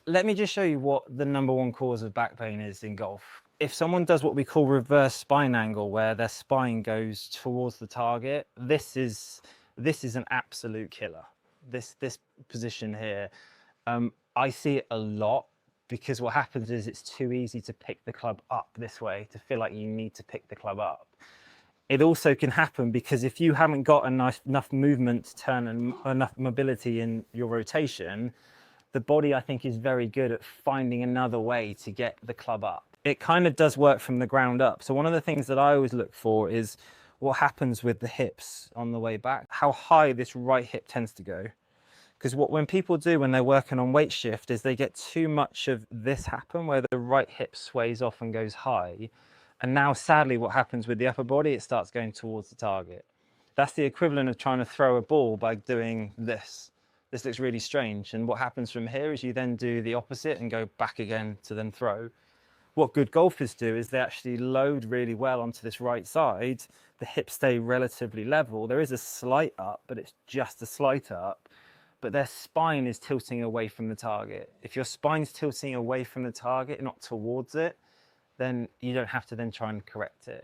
Let me just show you what the #1 cause of back pain is in golf. If someone does what we call reverse spine angle, where their spine goes towards the target, this is an absolute killer. This position here, I see it a lot because what happens is it's too easy to pick the club up this way, to feel like you need to pick the club up. It also can happen because if you haven't got enough movement to turn and enough mobility in your rotation, the body, I think, is very good at finding another way to get the club up. It kind of does work from the ground up. So one of the things that I always look for is what happens with the hips on the way back, how high this right hip tends to go. Because when people do when they're working on weight shift is they get too much of this happen where the right hip sways off and goes high. And now sadly what happens with the upper body, it starts going towards the target. That's the equivalent of trying to throw a ball by doing this. This looks really strange. And what happens from here is you then do the opposite and go back again to then throw. What good golfers do is they actually load really well onto this right side. The hips stay relatively level. There is a slight up, but it's just a slight up. But their spine is tilting away from the target. If your spine's tilting away from the target, not towards it, then you don't have to then try and correct it.